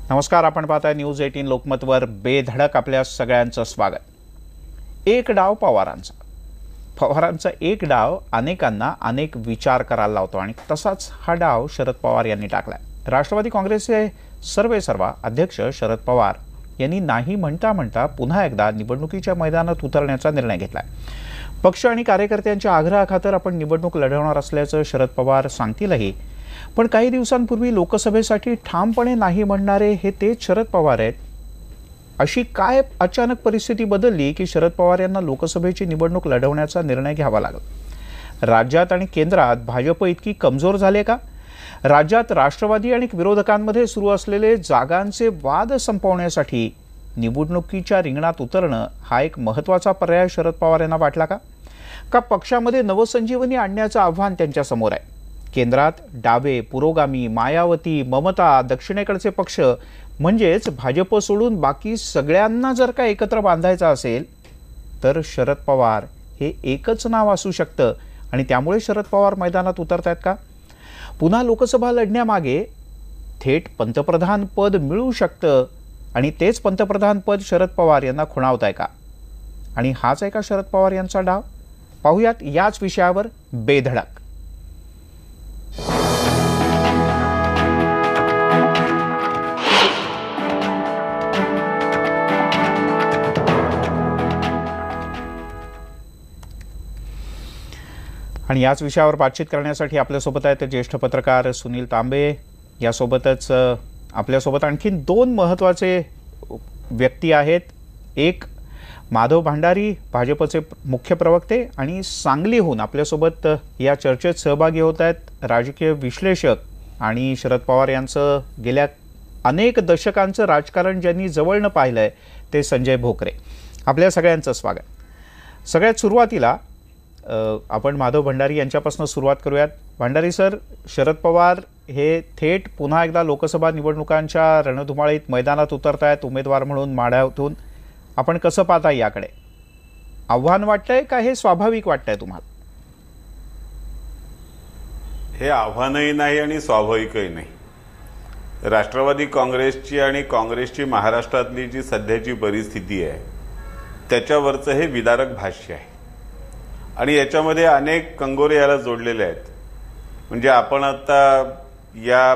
नमस्कार, आपण पाहताय न्यूज 18 लोकमतवर बेधडक आपल्या सगळ्यांचं स्वागत। एक डाव पवारांचा एक डाव अनेकांना अनेक विचार करायला लावतो आणि तसाच हा डाव शरद पवार यांनी टाकलाय। राष्ट्रवादी काँग्रेसचे सर्वेसर्वा अध्यक्ष शरद पवार यांनी नाही म्हणता म्हणता पुन्हा एकदा निवडणुकीच्या मैदानात उतरण्याचा निर्णय घेतलाय। पक्ष आणि कार्यकर्त्यांच्या आग्रहाखातर आपण निवडणूक लढवणार असल्याचं शरद पवार सांगतीलही, पण काही दिवसांपूर्वी लोकसभेसाठी ठामपणे नाही म्हणणारे हे तेच शरद पवार आहेत। अशी काय अचानक परिस्थिती बदलली की शरद पवार यांना लोकसभेची निवडणूक लढवण्याचा निर्णय घ्यावा लागला? राज्यात आणि केंद्रात भाजप इतकी कमजोर झाले का? राज्यात राष्ट्रवादी आणि विरोधकांमध्ये सुरू असलेले जागांचे वाद संपवण्यासाठी निवडणुकीच्या रिंगणात उतरणं हा एक महत्त्वाचा पर्याय शरद पवार यांना वाटला का पक्षामध्ये नवसंजीवनी आणण्याचं आव्हान त्यांच्या समोर आहे? केंद्रात डावे, पुरोगामी, मायावती, ममता, दक्षिणेकडचे पक्ष म्हणजेच भाजप सोडून बाकी सगळ्यांना जर का एकत्र बांधायचं असेल तर शरद पवार हे एकच नाव असू शकतं आणि त्यामुळे शरद पवार मैदानात उतरतायत का? पुन्हा लोकसभा लढण्यामागे थेट पंतप्रधान पद मिळू शकतं आणि तेच पंतप्रधान पद शरद पवार यांना खुणावताय का? आणि हाच आहे का शरद पवार यांचा डाव? पाहूयात याच विषयावर बेधडक। आणि याच विषयावर बातचीत करण्यासाठी आपल्यासोबत आहेत ज्येष्ठ पत्रकार सुनील तांबे। यासोबतच आपल्यासोबत आणखी दोन महत्त्वाचे व्यक्ती आहेत। एक माधव भंडारी, भाजपचे मुख्य प्रवक्ते, आणि सांगलीहून आपल्यासोबत या चर्चेत सहभागी होत आहेत राजकीय विश्लेषक आणि शरद पवार यांचं गेल्या अनेक दशकांचं राजकारण ज्यांनी जवळनं पाहिलंय ते संजय भोकरे। आपल्या सगळ्यांचं स्वागत। सगळ्यात सुरुवातीला आपण माधव भंडारी यांच्यापासून सुरुवात करूयात। भंडारी सर, शरद पवार हे थेट पुन्हा एकदा लोकसभा निवडणुकांच्या रणधुमाळीत मैदानात उतरतायत उमेदवार म्हणून माढ्यातून। आपण कसं पाहताय याकडे? आव्हान वाटतंय का हे स्वाभाविक वाटतंय तुम्हाला? हे आव्हानही नाही आणि स्वाभाविकही नाही। राष्ट्रवादी काँग्रेसची आणि काँग्रेसची महाराष्ट्रातली जी सध्याची परिस्थिती आहे त्याच्यावरचं हे विदारक भाष्य आहे आणि याच्यामध्ये अनेक कंगोरे याला जोडलेले आहेत। म्हणजे आपण आता या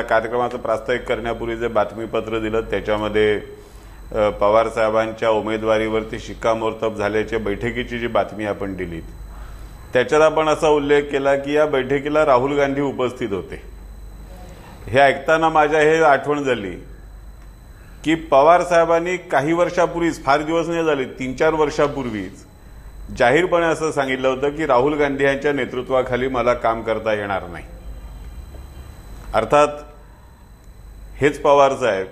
कार्यक्रमाचं प्रास्ताविक करण्यापूर्वी जे बातमीपत्र दिलं त्याच्यामध्ये पवार साहेबांच्या उमेदवारीवरती शिक्कामोर्तब झाल्याच्या बैठकीची जी बातमी आपण दिलीत त्याच्यात आपण असा उल्लेख केला की या बैठकीला राहुल गांधी उपस्थित होते। हे ऐकताना माझ्या हे आठवण झाली की पवार साहेबांनी काही वर्षापूर्वीच, फार दिवस नाही झाले, 3-4 वर्षापूर्वीच जाहीरपणे असं सांगितलं होतं की राहुल गांधी यांच्या नेतृत्वाखाली मला काम करता येणार नाही। अर्थात हेच पवार साहेब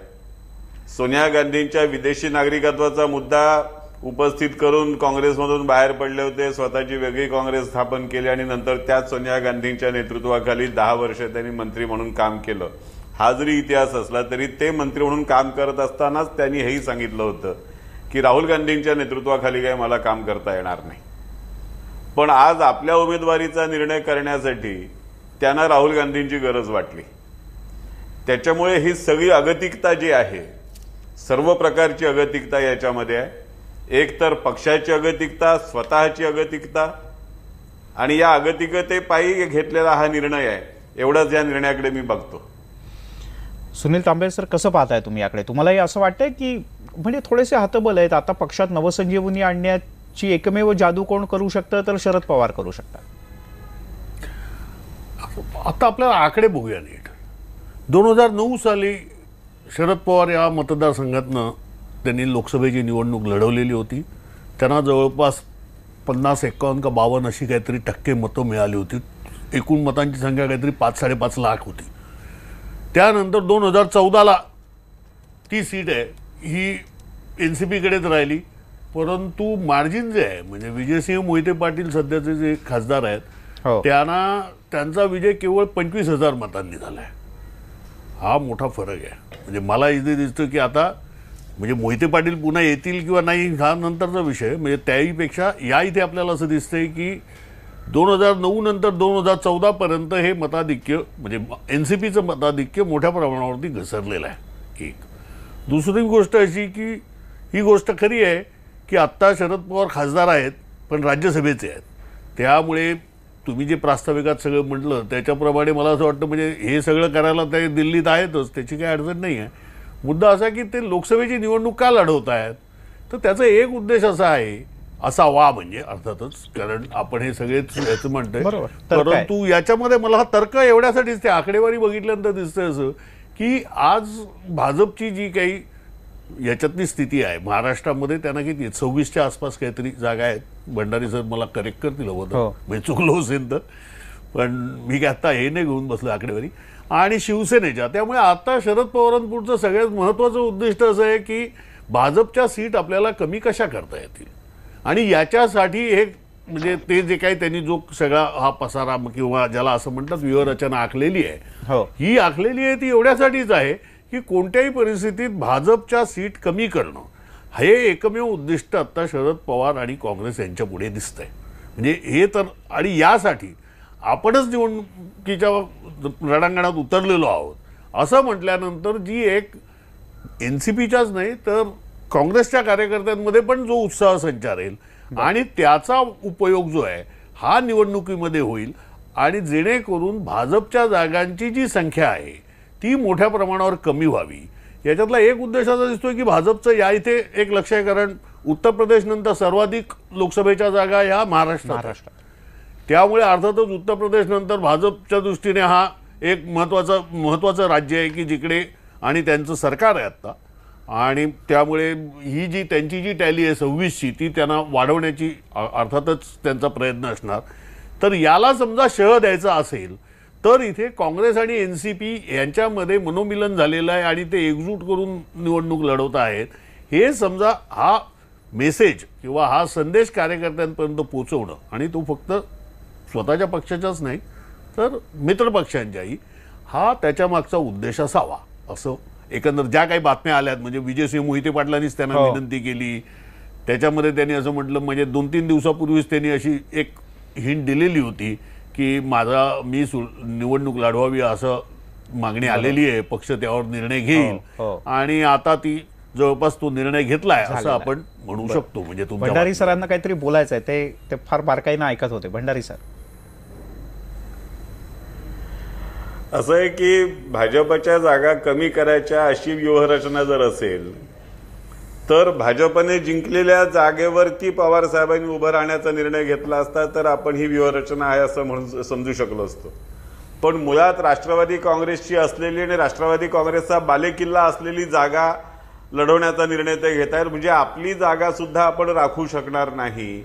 सोनिया गांधींच्या विदेशी नागरिकत्वाचा मुद्दा उपस्थित करून काँग्रेसमधून बाहेर पडले होते, स्वतःची वेगळी काँग्रेस स्थापन केली आणि नंतर त्याच सोनिया गांधींच्या नेतृत्वाखाली 10 वर्ष त्यांनी मंत्री म्हणून काम केलं। हा जरी इतिहास असला तरी ते मंत्री म्हणून काम करत असतानाच त्यांनी हेही सांगितलं होतं की राहुल गांधींच्या नेतृत्वाखाली काही मला काम करता येणार नाही। पण आज आपल्या उमेदवारीचा निर्णय करण्यासाठी त्यांना राहुल गांधींची गरज वाटली। त्याच्यामुळे ही सगळी अगतिकता जी आहे, सर्व प्रकारची अगतिकता याच्यामध्ये आहे। एक तर पक्षाची अगतिकता, स्वतःची अगतिकता, आणि या अगतिकतेपायी घेतलेला हा निर्णय आहे, एवढाच या निर्णयाकडे मी बघतो। सुनील तांबे सर, कसं पाहताय तुम्ही याकडे? तुम्हालाही असं वाटतंय की म्हणजे थोडेसे हतबल आहेत आता पक्षात नवसंजीवनी आणण्याची एकमेव जादू कोण करू शकतं तर शरद पवार करू शकतात? आता आपल्याला आकडे बघूया नीट। 2009 साली शरद पवार या मतदारसंघातनं त्यांनी लोकसभेची निवडणूक लढवलेली होती। त्यांना जवळपास 50, 51 का 52 अशी काहीतरी टक्के मतं मिळाली होती। एकूण मतांची संख्या काहीतरी 5-5.5 लाख होती। त्यानंतर 2014ला ती सीट आहे ही एनसीपीकडेच राहिली, परंतु मार्जिन जे आहे म्हणजे विजयसिंह मोहिते पाटील सध्याचे जे खासदार आहेत त्यांचा विजय केवळ 25,000 मतांनी झाला आहे। हा मोठा फरक आहे। म्हणजे मला इथे दिसतं की आता म्हणजे मोहिते पाटील पुन्हा येतील किंवा नाही हा नंतरचा विषय, म्हणजे त्याहीपेक्षा या इथे आपल्याला असं दिसतंय की 2009 नंतर 2014 पर्यंत हे मताधिक्य म्हणजे एनसीपीचं मताधिक्य मोठ्या प्रमाणावरती घसरलेलं आहे। एक. दुसरी गोष्ट अशी की ही गोष्ट खरी आहे की आत्ता शरद पवार खासदार आहेत पण राज्यसभेचे आहेत. त्यामुळे तुम्ही जे प्रास्ताविकात सगळं म्हटलं त्याच्याप्रमाणे मला असं वाटतं म्हणजे हे सगळं करायला ते दिल्लीत आहेतच, त्याची काही अडचण नाही आहे. मुद्दा असा की ते लोकसभेची निवडणूक का लढवत आहेत, तर त्याचा एक उद्देश असा आहे असावा म्हणजे अर्थातच, कारण आपण हे सगळेच याचं म्हणतोय, परंतु याच्यामध्ये मला हा तर्क एवढ्यासाठीच ते आकडेवारी बघितल्यानंतर दिसतंय असं की आज भाजपची जी काही याच्यातली स्थिती आहे महाराष्ट्रामध्ये, त्यांना किती 26च्या आसपास काहीतरी जागा आहेत. भंडारी सर मला करेक्ट करतील हवं म्हणजे चुकलो असेल तर, पण मी काय आता हे नाही घेऊन बसलो आकडेवारी. आणि शिवसेनेच्या, त्यामुळे आता शरद पवारांपुढचं सगळ्यात महत्त्वाचं उद्दिष्ट असं आहे की भाजपच्या सीट आपल्याला कमी कशा करता येतील. आणि याच्यासाठी हे म्हणजे ते जे काही त्यांनी जो सगळा हा पसारा किंवा ज्याला असं म्हणतात व्यूहरचना आखलेली आहे, ही आखलेली आहे ती एवढ्यासाठीच आहे की कोणत्याही परिस्थितीत भाजपच्या सीट कमी करणं हे एकमेव उद्दिष्ट आता शरद पवार आणि काँग्रेस यांच्या पुढे दिसतंय. म्हणजे हे तर, आणि यासाठी आपणच निवडणुकीच्या रणांगणात उतरलेलो आहोत असं म्हटल्यानंतर जी एक NCPच्याच नाही तर काँग्रेसच्या कार्यकर्त्यांमध्ये पण जो उत्साह संचारेल आणि त्याचा उपयोग जो आहे हा निवडणुकीमध्ये होईल आणि जेणेकरून भाजपच्या जागांची जी संख्या आहे ती मोठ्या प्रमाणावर कमी व्हावी. याच्यातला एक उद्देश असा दिसतोय की भाजपचं या इथे एक लक्ष आहे, कारण उत्तर प्रदेश नंतर सर्वाधिक लोकसभेच्या जागा ह्या महाराष्ट्रात. त्यामुळे अर्थातच उत्तर प्रदेश नंतर भाजपच्या दृष्टीने हा एक महत्त्वाचं राज्य आहे की जिकडे आणि त्यांचं सरकार आहे आत्ता, आणि त्यामुळे ही जी त्यांची जी टॅली आहे 26ची ती त्यांना वाढवण्याची अर्थातच त्यांचा प्रयत्न असणार. तर याला समजा शह द्यायचा असेल तर इथे काँग्रेस आणि NCP यांच्यामध्ये मनोमिलन झालेलं आहे आणि ते एकजूट करून निवडणूक लढवत आहेत. हे समजा हा मेसेज किंवा हा संदेश कार्यकर्त्यांपर्यंत पोहोचवणं, आणि तो फक्त स्वतःच्या पक्षाचाच नाही तर मित्रपक्षांच्याही, हा त्याच्या मागचा उद्देश असावा असं एकंदर ज्या काही बातम्या आल्यात. म्हणजे विजयसिंह मोहिते पाटलांनीच त्यांना विनंती केली, त्याच्यामध्ये त्यांनी असं म्हटलं, म्हणजे 2-3 दिवसापूर्वीच त्यांनी अशी एक हिंट दिलेली होती की मी निवडणूक लढवावी असं मागणी आलेली आहे, पक्ष त्यावर निर्णय घेईल, आणि आता ती जवळपास तो निर्णय घेतलाय असं आपण म्हणू शकतो. म्हणजे भंडारी सरांना काहीतरी बोलायचं आहे, ते फार बारकाईनं ऐकत होते. भंडारी सर, असं आहे की भाजपच्या जागा कमी करायच्या अशी व्यूहरचना जर असेल तर भाजपने जिंकलेल्या जागेवरती पवार साहेबांनी उभं राहण्याचा निर्णय घेतला असता तर आपण ही व्यूहरचना आहे असं म्हणून समजू शकलो असतो. पण मुळात राष्ट्रवादी काँग्रेसची असलेली आणि राष्ट्रवादी काँग्रेसचा बालेकिल्ला असलेली जागा लढवण्याचा निर्णय ते घेत आहेत. म्हणजे आपली जागा सुद्धा आपण राखू शकणार नाही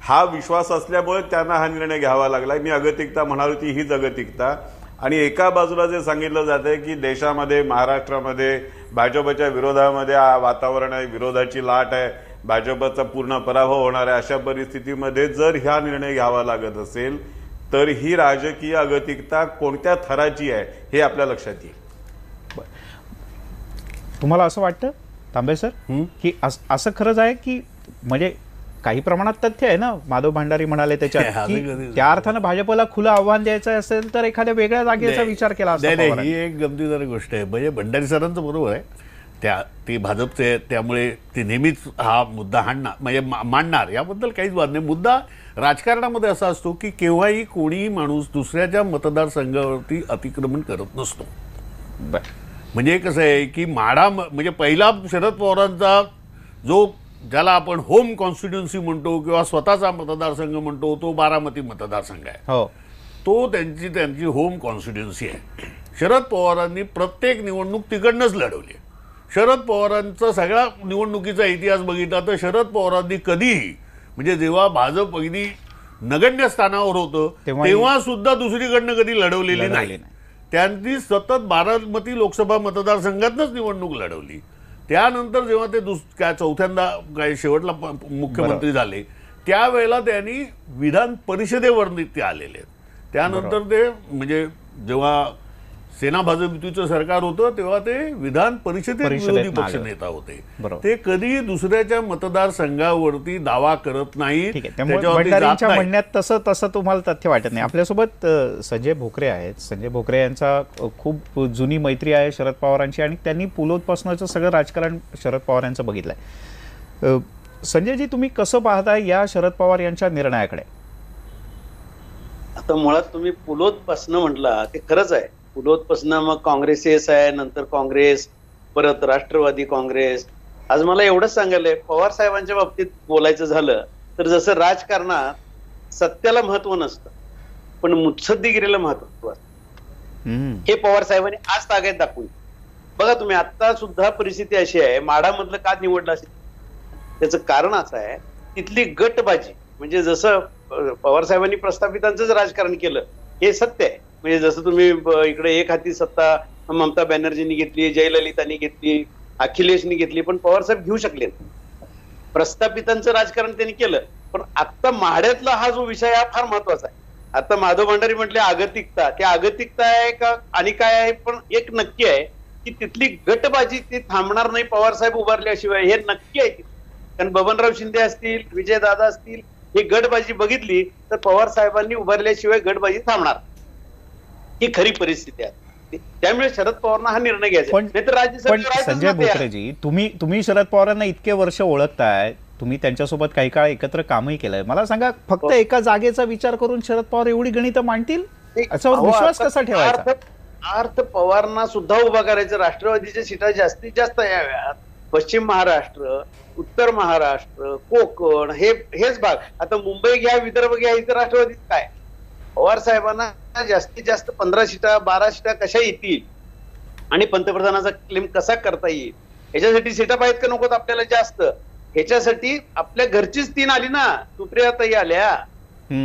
हा विश्वास असल्यामुळे त्यांना हा निर्णय घ्यावा लागला. मी अगतिकता म्हणाल ती हीच अगतिकता. आणि एका बाजूला जे सांगितलं जातंय की देशामध्ये महाराष्ट्रामध्ये भाजपच्या विरोधामध्ये वातावरण आहे, विरोधाची लाट आहे, भाजपचा पूर्ण पराभव होणार आहे, अशा परिस्थितीमध्ये जर हा निर्णय घ्यावा लागत असेल तर ही राजकीय अगतिकता कोणत्या थराची आहे हे आपल्या लक्षात येईल. तुम्हाला असं वाटतं तांबे सर की असं खरंच आहे की म्हणजे काही प्रमाणात तथ्य आहे ना, माधव भंडारी म्हणाले त्याच्यात की त्या अर्थानं भाजपला खुलं आव्हान द्यायचं असेल तर एखाद्या वेगळ्या जागेचा विचार केला असता. ही एक गमतीदार गोष्ट आहे. म्हणजे भंडारी सरांचं बरोबर आहे, ते भाजपचे, त्यामुळे ते नेहमीच हा मुद्दा म्हणजे मांडणार, याबद्दल काहीच वाद नाही. मुद्दा राजकारणामध्ये असा असतो की केव्हाही कोणीही माणूस दुसऱ्याच्या मतदारसंघावरती अतिक्रमण करत नसतो. म्हणजे कसं आहे की म्हणजे पहिला शरद पवारांचा जो ज्याला आपण होम कॉन्स्टिट्युन्सी म्हणतो किंवा स्वतःचा मतदारसंघ म्हणतो तो बारामती मतदारसंघ आहे. तो त्यांची होम कॉन्स्टिट्युन्सी आहे. शरद पवारांनी प्रत्येक निवडणूक तिकडनंच लढवली. शरद पवारांचा सगळा निवडणुकीचा इतिहास बघितला तर शरद पवारांनी कधीही म्हणजे जेव्हा भाजप अगदी नगण्य स्थानावर होतं तेव्हा सुद्धा दुसरीकडनं कधी लढवलेली नाही. त्यांनी सतत बारामती लोकसभा मतदारसंघातच निवडणूक लढवली. त्यानंतर जेव्हा ते चौथ्यांदा शेवटला मुख्यमंत्री झाले त्यावेळेला त्यांनी विधान परिषदेवर ते आलेले. त्यानंतर ते म्हणजे जेव्हा सेना भाजप युतीचं सरकार होतं तेव्हा ते विधान परिषदेत विरोधी पक्ष नेता होते. ते कधी दुसऱ्याच्या मतदारसंघावरती दावा करत नाहीत. भंडारींच्या म्हणण्यात तसं तुम्हाला तथ्य वाटत नाही. आपल्यासोबत संजय भोकरे आहेत. संजय भोकरे यांचा खूप जुनी मैत्री आहे शरद पवारांची आणि त्यांनी पुलोतपासनंचं सगळं राजकारण शरद पवार यांचं बघितलंय. संजयजी, तुम्ही कसं पाहताय या शरद पवार यांच्या निर्णयाकडे? आता मुळात तुम्ही पुलोतपासनं म्हटला ते खरंच आहे. पुलोतपासनं मग काँग्रेस आहे, नंतर काँग्रेस, परत राष्ट्रवादी काँग्रेस. आज मला एवढंच सांगायलंय, पवार साहेबांच्या बाबतीत बोलायचं झालं तर जसं राजकारणात सत्याला महत्व नसतं पण मुत्सद्दीगिरीला महत्व असतं. हे पवार साहेबांनी आज तागायत दाखवली. बघा तुम्ही, आता सुद्धा परिस्थिती अशी आहे, माढामधलं का निवडलं असेल त्याचं कारण असं आहे, तिथली गटबाजी. म्हणजे जसं पवार साहेबांनी प्रस्थापितांचंच राजकारण केलं हे सत्य आहे. म्हणजे जसं तुम्ही इकडे एक हाती सत्ता ममता बॅनर्जींनी घेतली, जयललितांनी घेतली, अखिलेशनी घेतली, पण पवार साहेब घेऊ शकले. प्रस्थापितांचं राजकारण त्यांनी केलं. पण आता माढ्यातला हा जो विषय हा फार महत्वाचा आहे. आता माधव भंडारी म्हटले आगतिकता, ते आगतिकता आहे का आणि काय आहे, पण एक नक्की आहे की तिथली गटबाजी ती थांबणार नाही पवार साहेब उभारल्याशिवाय, हे नक्की आहे. कारण बबनराव शिंदे असतील, विजयदादा असतील, ही गटबाजी बघितली तर पवार साहेबांनी उभारल्याशिवाय गटबाजी थांबणार, ही खरी परिस्थिती आहे. त्यामुळे शरद पवारांना हा निर्णय घ्यायचा. पण संजय भोकरेजी, तुम्ही शरद पवारांना इतके वर्ष ओळखताय, तुम्ही त्यांच्यासोबत काही काळ एकत्र कामही केलंय. मला सांगा, फक्त एका जागेचा विचार करून शरद पवार एवढी गणितं मांडतील, याच्यावर विश्वास कसा ठेवायचा? अर्थ पवारांना सुद्धा उभा करायचं. राष्ट्रवादीच्या सीटा जास्तीत जास्त याव्यात. पश्चिम महाराष्ट्र, उत्तर महाराष्ट्र, कोकण, हेच भाग. आता मुंबई घ्या, विदर्भ घ्या, इथं राष्ट्रवादीत काय. पवार साहेबांना जास्तीत जास्त 15 सीटा 12 सीटा कशा येतील आणि पंतप्रधानाचा क्लेम कसा करता येईल, ह्याच्यासाठी सीटा पाहिजेत का नकोत आपल्याला जास्त. ह्याच्यासाठी आपल्या घरचीच 3 आली ना. सुप्रियाताई आल्या,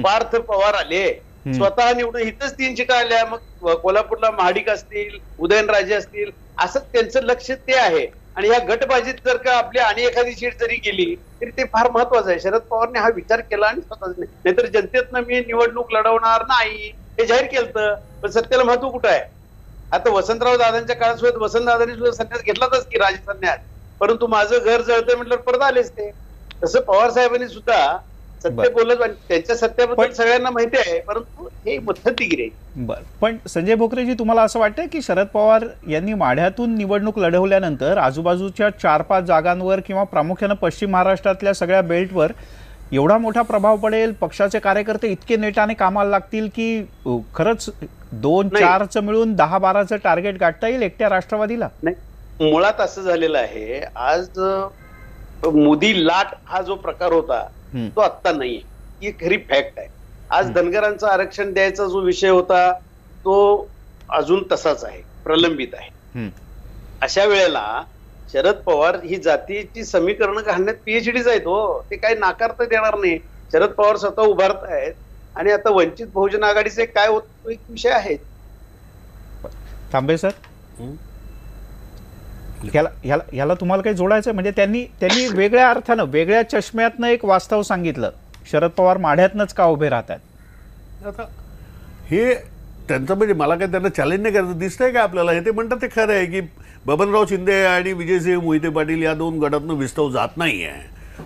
पार्थ पवार आले, स्वतः निवडून इथंच 3 सीटा आल्या. मग कोल्हापूरला महाडिक असतील, उदयनराजे असतील, असं त्यांचं लक्ष ते आहे. आणि ह्या गटबाजीत जर का आपली आणि एखादी सीट जरी गेली तरी ते फार महत्वाचं आहे. शरद पवारने हा विचार केला आणि स्वतःच नाहीतर जनतेतनं मी निवडणूक लढवणार नाही हे जाहीर केलं, पण सत्याला महत्व कुठं आहे. आता वसंतराव दादांच्या काळात सुद्धा वसंतदादांनी सुद्धा संन्यास घेतलाच की राजसन्यास, परंतु माझं घर जळतंय म्हटलं परत आलेच ते. तसं पवार साहेबांनी सुद्धा सत्य बोलत, त्यांच्या सत्याबद्दल सगळ्यांना माहिती आहे, परंतु हे मध्यंतगिरी आहे. बरं, पण संजय भोकरेजी, तुम्हाला असं वाटतं की शरद पवार यांनी माढ्यातून निवडणूक लढवल्यानंतर आजूबाजूच्या 4-5 जागांवर किंवा प्रामुख्यानं पश्चिम महाराष्ट्रातल्या सगळ्या बेल्टवर एवढा मोठा प्रभाव पडेल, पक्षाचे कार्यकर्ते इतके नेटाने कामाला लागतील की खरंच 2-4चं मिळून 10-12चं टार्गेट गाठता येईल एकट्या राष्ट्रवादीला? नाही, मुळात असं झालेलं आहे. आज मोदी लाट हा जो प्रकार होता तो आत्ता नाहीये, ही खरी फॅक्ट आहे. आज धनगरांचं आरक्षण द्यायचा जो विषय होता तो अजून तसाच आहे, प्रलंबित आहे. अशा वेळेला शरद पवार ही जातीची समीकरणं घालण्यात PhDच आहेत हो. ते काही नाकारता देणार नाही. शरद पवार स्वतः उभारत आहेत आणि आता वंचित बहुजन आघाडीचे काय होत तो एक विषय आहे. तांबे सर, ह्याला तुम्हाला काही जोडायचं? म्हणजे त्यांनी वेगळ्या अर्थानं, वेगळ्या चष्म्यातनं एक वास्तव सांगितलं, शरद पवार माढ्यातनंच का उभे राहतात. आता हे त्यांचं म्हणजे मला काय त्यांना चॅलेंज नाही करायचं दिसतंय का आपल्याला? हे ते म्हणतात ते खरं आहे की बबनराव शिंदे आणि विजयसिंह मोहिते पाटील या 2 गटातनं विस्तव जात नाही आहे.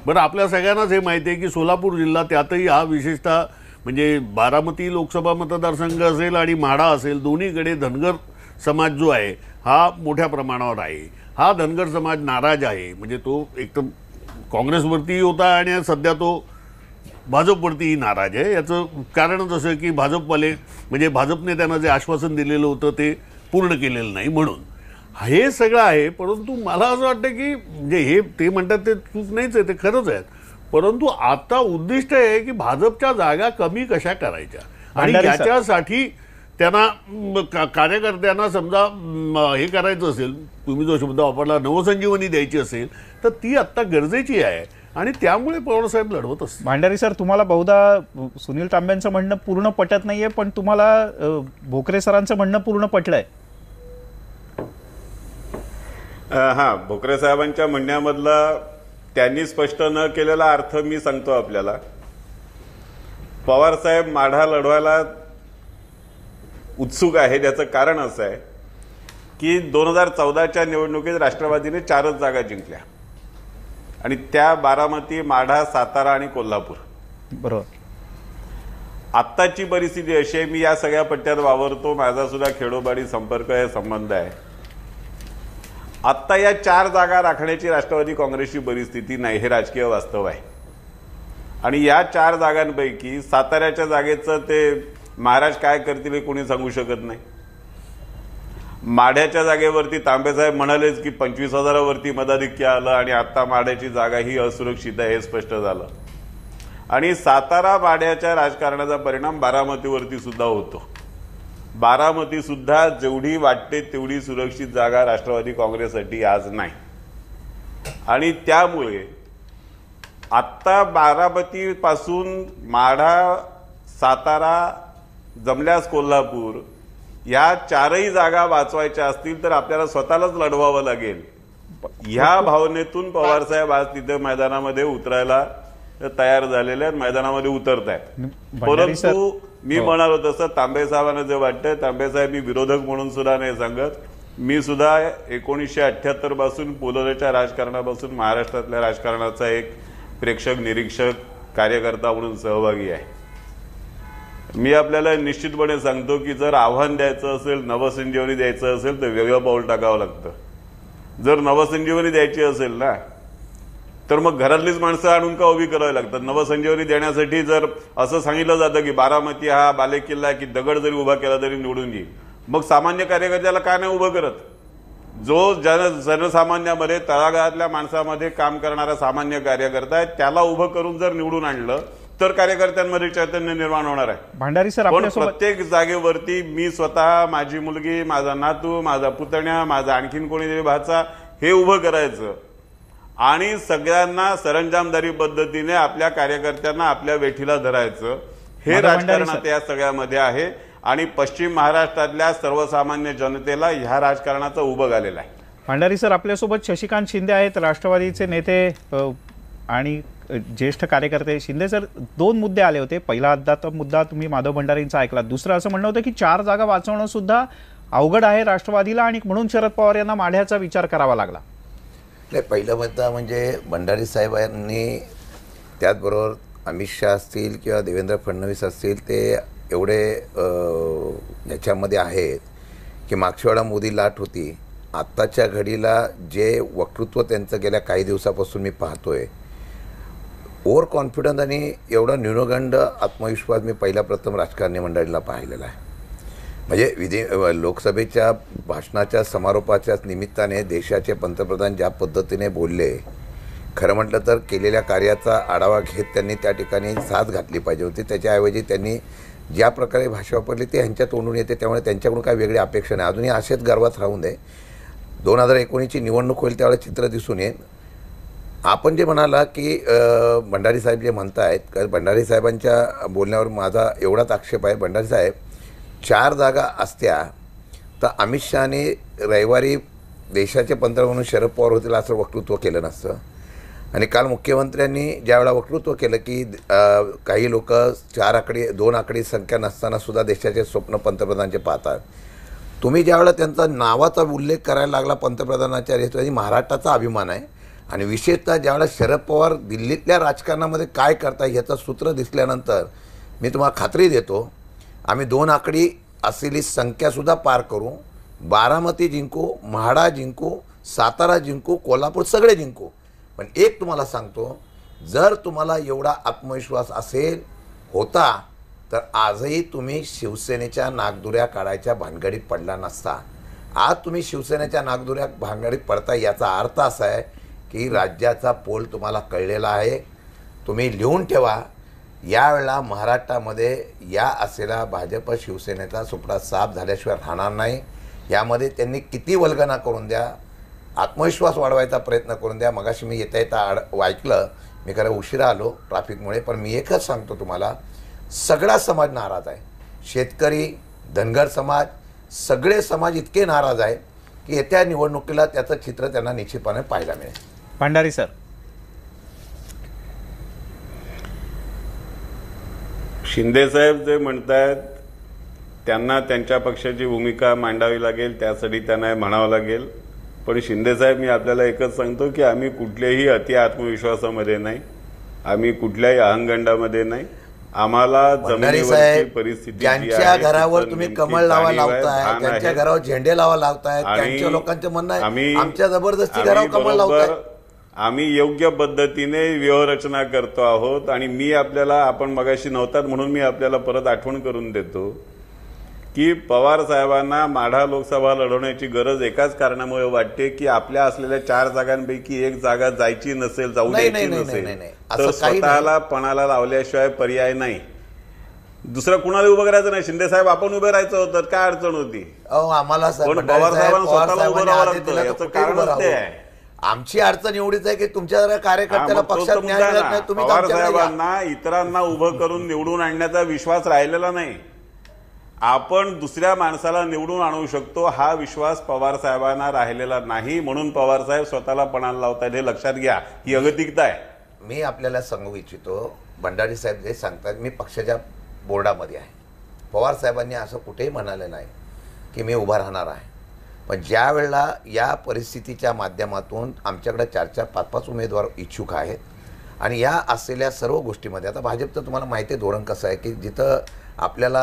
बरं, आपल्या सगळ्यांनाच हे माहिती आहे की सोलापूर जिल्हा, त्यातही हा विशेषतः म्हणजे बारामती लोकसभा मतदारसंघ असेल आणि माढा असेल, दोन्हीकडे धनगर समाज जो आहे हा मोठ्या प्रमाणावर आहे. हा धनगर समाज नाराज आहे. म्हणजे तो एकदम काँग्रेसवरतीही होता आणि सध्या तो भाजपवरतीही नाराज आहे. याचं कारणच असं की भाजपवाले म्हणजे भाजपने त्यांना जे आश्वासन दिलेलं होतं ते पूर्ण केलेलं नाही म्हणून हे सगळं आहे. परंतु मला असं वाटतं की म्हणजे हे ते म्हणतात ते चूक नाहीच आहे, ते खरंच आहे. परंतु आता उद्दिष्ट आहे की भाजपच्या जागा कमी कशा करायच्या आणि याच्यासाठी त्यांना कार्यकर्त्यांना समजा हे करायचं असेल, तुम्ही जो शब्द वापरला नवसंजीवनी द्यायची असेल तर ती आत्ता गरजेची आहे आणि त्यामुळे पवारसाहेब लढवत असतात. भांडारी सर, तुम्हाला बहुधा सुनील तांब्यांचं म्हणणं पूर्ण पटत नाहीये, पण तुम्हाला भोकरे सरांचं म्हणणं पूर्ण पटलंय. हा, भोकरे साहेबांच्या म्हणण्यामधला त्यांनी स्पष्ट न केलेला अर्थ मी सांगतो आपल्याला. पवार साहेब माढा लढवायला उत्सुक आहे, त्याचं कारण असं आहे की 2014च्या निवडणुकीत राष्ट्रवादीने 4च जागा जिंकल्या आणि त्या बारामती, माढा, सातारा आणि कोल्हापूर. बरोबर. आत्ताची परिस्थिती अशी आहे, मी या सगळ्या पट्ट्यात वावरतो, माझा सुद्धा खेडोपाडी संपर्क आहे, संबंध आहे. आत्ता या 4 जागा राखण्याची राष्ट्रवादी काँग्रेसची परिस्थिती नाही, हे राजकीय वास्तव आहे. आणि या 4 जागांपैकी साताऱ्याच्या जागेचं ते महाराज काय करतील हे कोणी सांगू शकत नाही. माढ्याच्या जागेवरती तांबेसाहेब म्हणालेच की 25,000वरती मताधिक्य आलं आणि आता माढ्याची जागा ही असुरक्षित आहे हे स्पष्ट झालं. आणि सातारा माढ्याच्या राजकारणाचा परिणाम बारामतीवरती सुद्धा होतो. बारामती सुद्धा जेवढी वाटते तेवढी सुरक्षित जागा राष्ट्रवादी काँग्रेससाठी आज नाही. आणि त्यामुळे आत्ता बारामतीपासून माढा, सातारा, जमल्यास कोल्हापूर या 4ही जागा वाचवायच्या असतील तर आपल्याला स्वतःलाच लढवावं लागेल. ह्या भावनेतून पवारसाहेब आज तिथे मैदानामध्ये उतरायला तयार झालेले आहेत, मैदानामध्ये उतरत आहेत. परंतु मी म्हणालो तसं तांबेसाहेबांना जे वाटतंय, तांबेसाहेब मी विरोधक म्हणून सुद्धा नाही सांगत, मी सुद्धा 1978 पासून पुलोलेच्या राजकारणापासून महाराष्ट्रातल्या राजकारणाचा एक प्रेक्षक, निरीक्षक, कार्यकर्ता म्हणून सहभागी आहे. मी आपल्याला निश्चितपणे सांगतो की जर आव्हान द्यायचं असेल, नवसंजीवनी द्यायचं असेल तर वेगळं पाऊल टाकावं लागतं. जर नवसंजीवनी द्यायची असेल ना तर मग घरातलीच माणसं आणून का उभी करावी लागतात. नवसंजीवनी देण्यासाठी जर असं सांगितलं जातं की बारामती हा बालेकिल्ला आहे की दगड जरी उभा केला तरी निवडून येईल, मग सामान्य कार्यकर्त्याला का नाही उभं करत? जो जनसामान्यामध्ये तळागाळातल्या माणसामध्ये काम करणारा सामान्य कार्यकर्ता आहे त्याला उभं करून जर निवडून आणलं तर कार्यकर्त्यांमध्ये चैतन्य निर्माण होणार आहे. भांडारी सर, पण प्रत्येक जागेवरती मी स्वतः, माझी मुलगी, माझा नातू, माझा पुतण्या, माझा आणखीन कोणीतरी भाचा हे उभं करायचं आणि सगळ्यांना सरंजामदारी पद्धतीने आपल्या कार्यकर्त्यांना आपल्या वेठीला धरायचं, हे राजकारणात या सगळ्यामध्ये आहे. आणि पश्चिम महाराष्ट्रातल्या सर्वसामान्य जनतेला ह्या राजकारणाचं उभं घालेलं आहे. भांडारी सर, आपल्यासोबत शशिकांत शिंदे आहेत, राष्ट्रवादीचे नेते आणि ज्येष्ठ कार्यकर्ते. शिंदे सर, 2 मुद्दे आले होते. पहिला मुद्दा तुम्ही माधव भंडारींचा ऐकला. दुसरं असं म्हणणं होतं की 4 जागा वाचवणं सुद्धा अवघड आहे राष्ट्रवादीला आणि म्हणून शरद पवार यांना माढ्याचा विचार करावा लागला. नाही, पहिला मुद्दा म्हणजे भंडारी साहेबांनी, त्याचबरोबर अमित शहा असतील किंवा देवेंद्र फडणवीस असतील, ते एवढे याच्यामध्ये आहेत की मागच्या वेळा मोदी लाट होती, आत्ताच्या घडीला जे वक्तृत्व त्यांचं गेल्या काही दिवसापासून मी पाहतोय, ओव्हर कॉन्फिडन्स आणि एवढा न्यूनगंड आत्मविश्वास मी पहिला प्रथम राजकारणी मंडळीला पाहिलेला आहे. म्हणजे लोकसभेच्या भाषणाच्या समारोपाच्याच निमित्ताने देशाचे पंतप्रधान ज्या पद्धतीने बोलले, खरं म्हटलं तर केलेल्या कार्याचा आढावा घेत त्यांनी त्या ठिकाणी साथ घातली पाहिजे होती. त्याच्याऐवजी त्यांनी ज्या प्रकारे भाषा वापरली ते ह्यांच्या तोंडून येते, त्यामुळे त्यांच्याकडून काही वेगळी अपेक्षा नाही. अजूनही असेच गर्वात राहून दे. 2019ची निवडणूक होईल त्यावेळेस चित्र दिसून येईल. आपण जे म्हणाला की भंडारी साहेब जे म्हणतायत, कारण भंडारी साहेबांच्या बोलण्यावर माझा एवढाच आक्षेप आहे. भंडारी साहेब, 4 जागा असत्या तर अमित शहाने रविवारी देशाचे पंतप्रधान म्हणून शरद पवार होतील असं वक्तृत्व केलं नसतं. आणि काल मुख्यमंत्र्यांनी ज्यावेळेला वक्तृत्व केलं की काही लोक 2 आकडी संख्या नसताना सुद्धा देशाचे स्वप्न पंतप्रधानांचे पाहतात, तुम्ही ज्यावेळेला त्यांचा नावाचा उल्लेख करायला लागला पंतप्रधानाच्या रेस्टॉरंट, महाराष्ट्राचा अभिमान आहे. आणि विशेषतः ज्यावेळेला शरद पवार दिल्लीतल्या राजकारणामध्ये काय करताय ह्याचं सूत्र दिसल्यानंतर मी तुम्हाला खात्री देतो, आम्ही 2 आकडी असलेली संख्यासुद्धा पार करू, बारामती जिंकू, म्हाडा जिंकू, सातारा जिंकू, कोल्हापूर सगळे जिंकू. पण एक तुम्हाला सांगतो, जर तुम्हाला एवढा आत्मविश्वास असेल होता तर आजही तुम्ही शिवसेनेच्या नागदुऱ्या काढायच्या भानगडीत पडला नसता. आज तुम्ही शिवसेनेच्या नागदुऱ्या भानगडीत पडता, याचा अर्थ असा आहे की राज्याचा पोल तुम्हाला कळलेला आहे. तुम्ही लिहून ठेवा, यावेळेला महाराष्ट्रामध्ये या असलेला भाजप शिवसेनेचा सुपडा साफ झाल्याशिवाय राहणार नाही. यामध्ये त्यांनी किती वल्गना करून द्या, आत्मविश्वास वाढवायचा प्रयत्न करून द्या. मगाशी मी येता ऐकलं, मी खरं उशिरा आलो ट्रॅफिकमुळे, पण मी एकच सांगतो तुम्हाला, सगळा समाज नाराज आहे. शेतकरी, धनगर समाज, सगळे समाज इतके नाराज आहे की येत्या निवडणुकीला त्याचं चित्र त्यांना निश्चितपणे पाहायला मिळेल. भंडारी सर, शिंदे साहेब जे म्हणतायत त्यांना त्यांच्या पक्षाची भूमिका मांडावी लागेल, त्यासाठी त्यांना म्हणावं लागेल. पण शिंदेसाहेब, मी आपल्याला एकच सांगतो की आम्ही कुठल्याही अति आत्मविश्वासामध्ये नाही, आम्ही कुठल्याही अहंगंडामध्ये नाही. आम्हाला जमिनीवरची परिस्थिती ज्यांच्या घरावर तुम्ही कमळ लावा लावताय, त्यांच्या घरावर झेंडे लावा लावताय, त्यांच्या लोकांचं म्हणणं आहे आमच्या जबरदस्ती घरावर कमळ लावताय. आम्ही योग्य पद्धतीने व्यूहरचना करतो आहोत. आणि मी आपल्याला, आपण मगाशी नव्हतात म्हणून मी आपल्याला परत आठवण करून देतो की पवार साहेबांना माढा लोकसभा लढवण्याची गरज एकाच कारणामुळे वाटते की आपल्या असलेल्या 4 जागांपैकी एक जागा जायची नसेल, जाऊ द्यायची नसेल, तर स्वतःला पणाला लावल्याशिवाय पर्याय नाही. दुसरं कुणाला उभं करायचं नाही. शिंदे साहेब आपण उभे राहायचं होतं, काय अडचण होती? आम्हाला पण पवार साहेबांना स्वतःला उभं राहावं लागतं, याचं कारणच ते आहे. आमची अडचण एवढीच आहे की तुमच्या कार्यकर्त्याला पक्षात न्याय मिळत नाही. तुम्ही पवार साहेबांना इतरांना उभं करून निवडून आणण्याचा विश्वास राहिलेला नाही. आपण दुसऱ्या माणसाला निवडून आणू शकतो हा विश्वास पवार साहेबांना राहिलेला नाही. म्हणून पवार साहेब स्वतःला पणाला लावतात, हे लक्षात घ्या. ही अगतिकता आहे. मी आपल्याला सांगू इच्छितो, भंडारी साहेब जे सांगतात, मी पक्षाच्या बोर्डामध्ये आहे. पवार साहेबांनी असं कुठेही म्हणाले नाही की मी उभा राहणार आहे. पण ज्या वेळेला या परिस्थितीच्या माध्यमातून आमच्याकडे 4-4, 5-5 उमेदवार इच्छुक आहेत आणि या असलेल्या सर्व गोष्टीमध्ये आता भाजपचं तुम्हाला माहिती आहे धोरण कसं आहे की जिथं आपल्याला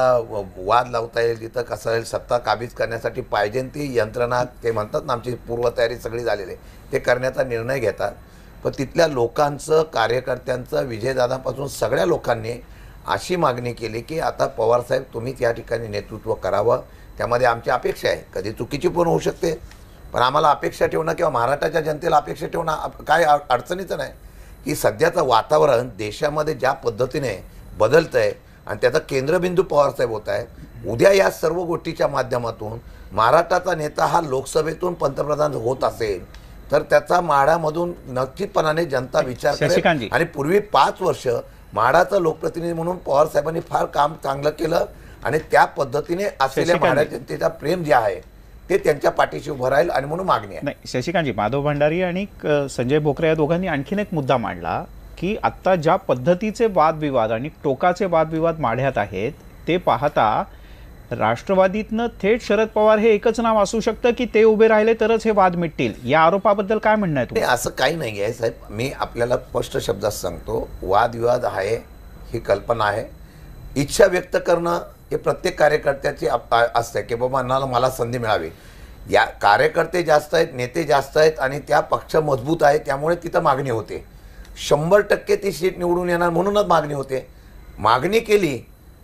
वाद लावता येईल, जिथं कसं येईल, सत्ता काबीज करण्यासाठी पाहिजे ती यंत्रणा, ते म्हणतात ना आमची पूर्वतयारी सगळी झालेली आहे, ते करण्याचा निर्णय घेतात. पण तिथल्या लोकांचं, कार्यकर्त्यांचं, विजयदादापासून सगळ्या लोकांनी अशी मागणी केली की आता पवारसाहेब तुम्हीच या ठिकाणी नेतृत्व करावं. त्यामध्ये आमची अपेक्षा आहे, कधी चुकीची पण होऊ शकते, पण आम्हाला अपेक्षा ठेवणं किंवा महाराष्ट्राच्या जनतेला अपेक्षा ठेवणं काय अडचणीचं नाही की सध्याचं वातावरण देशामध्ये ज्या पद्धतीने बदलतं आहे आणि त्याचा केंद्रबिंदू पवारसाहेब होत आहे. उद्या या सर्व गोष्टीच्या माध्यमातून महाराष्ट्राचा नेता हा लोकसभेतून पंतप्रधान होत असेल तर त्याचा माढ्यामधून निश्चितपणाने जनता विचार करेल. आणि पूर्वी 5 वर्ष माढाचा लोकप्रतिनिधी म्हणून पवारसाहेबांनी फार काम चांगलं केलं आणि त्या पद्धतीने असलेल्या माढा जनतेचा प्रेम जे आहे ते त्यांच्या पाठीशी उभं राहील आणि म्हणून मागणी आहे. नाही शशिकांतजी, माधव भंडारी आणि संजय बोकरे या दोघांनी आणखीन एक मुद्दा मांडला की आता ज्या पद्धतीचे वादविवाद आणि टोकाचे वादविवाद माढ्यात आहेत ते पाहता राष्ट्रवादीतनं थेट शरद पवार हे एकच नाव असू शकतं की ते उभे राहिले तरच हे वाद मिटतील. या आरोपाबद्दल काय म्हणणं आहे तुम्ही? असं काही नाही आहे साहेब. मी आपल्याला स्पष्ट शब्दात सांगतो, वादविवाद आहे ही कल्पना आहे. इच्छा व्यक्त करणं हे प्रत्येक कार्यकर्त्याची असते की बाबा मला संधी मिळावी. या कार्यकर्ते जास्त आहेत, नेते जास्त आहेत आणि त्या पक्ष मजबूत आहे, त्यामुळे तिथं मागणी होते. 100% ती सीट निवडून येणार म्हणूनच मागणी होते. मागणी केली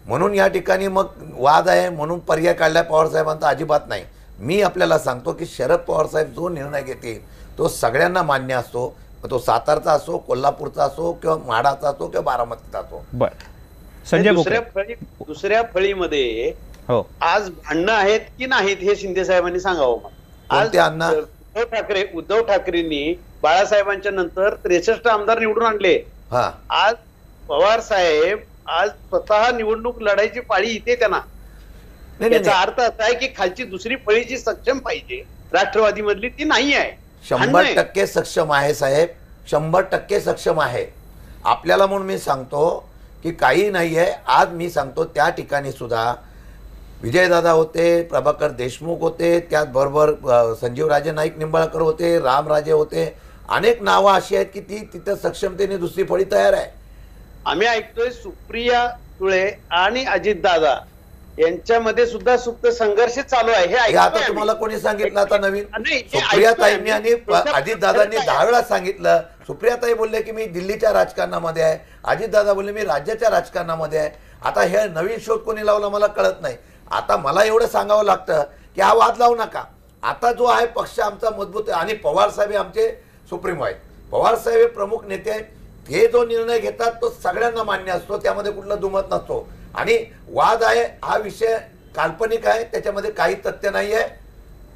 म्हणून या ठिकाणी मग वाद आहे म्हणून पर्याय काढला पवारसाहेबांचा अजिबात नाही. मी आपल्याला सांगतो की शरद पवारसाहेब जो निर्णय घेतील तो सगळ्यांना मान्य असतो. तो सातारचा असो, कोल्हापूरचा असो किंवा माढाचा असो किंवा बारामतीचा असो. बरं, संजय बोकरे, दुसऱ्या फळीमध्ये हो आज भांडणं आहेत की नाहीत हे शिंदे साहेबांनी सांगावं. आज उद्धव ठाकरेंनी बाळासाहेबांच्या नंतर 63 आमदार निवडून आणले. आज पवार साहेब आज स्वतः निवडणूक लढायची पाळी इथे त्यांना. याचा अर्थ असा आहे की खालची दुसरी फळी जी सक्षम पाहिजे राष्ट्रवादी मधली ती नाही आहे. 100% सक्षम आहे साहेब, 100% सक्षम आहे. आपल्याला म्हणून मी सांगतो की काही नाही आहे. आज मी सांगतो त्या ठिकाणी सुद्धा विजयदादा होते, प्रभाकर देशमुख होते, त्याचबरोबर संजीवराजे नाईक निंबाळकर होते, रामराजे होते. अनेक नावं अशी आहेत की ती तिथं सक्षमतेने दुसरी फळी तयार आहे. आम्ही ऐकतोय सुप्रिया सुळे आणि अजितदादा यांच्यामध्ये सुद्धा सुप्त संघर्ष चालू आहे. हे आता तुम्हाला कोणी सांगितलं? आता नवीन सुप्रियाताईंनी आणि अजितदादांनी 10 वेळा सांगितलं. सुप्रियाताई बोलले की मी दिल्लीच्या राजकारणामध्ये आहे, अजितदादा बोलले मी राज्याच्या राजकारणामध्ये आहे. आता हे नवीन शोध कोणी लावला मला कळत नाही. आता मला एवढं सांगावं लागतं की हा वाद लावू नका. आता जो आहे पक्ष आमचा मजबूत आहे आणि पवार साहेब आमचे सुप्रीमो आहेत. पवार साहेब प्रमुख नेते आहेत. ते जो निर्णय घेतात तो सगळ्यांना मान्य असतो, त्यामध्ये कुठला दुमत नसतो. आणि वाद आहे हा विषय काल्पनिक आहे, त्याच्यामध्ये काही तथ्य नाही आहे.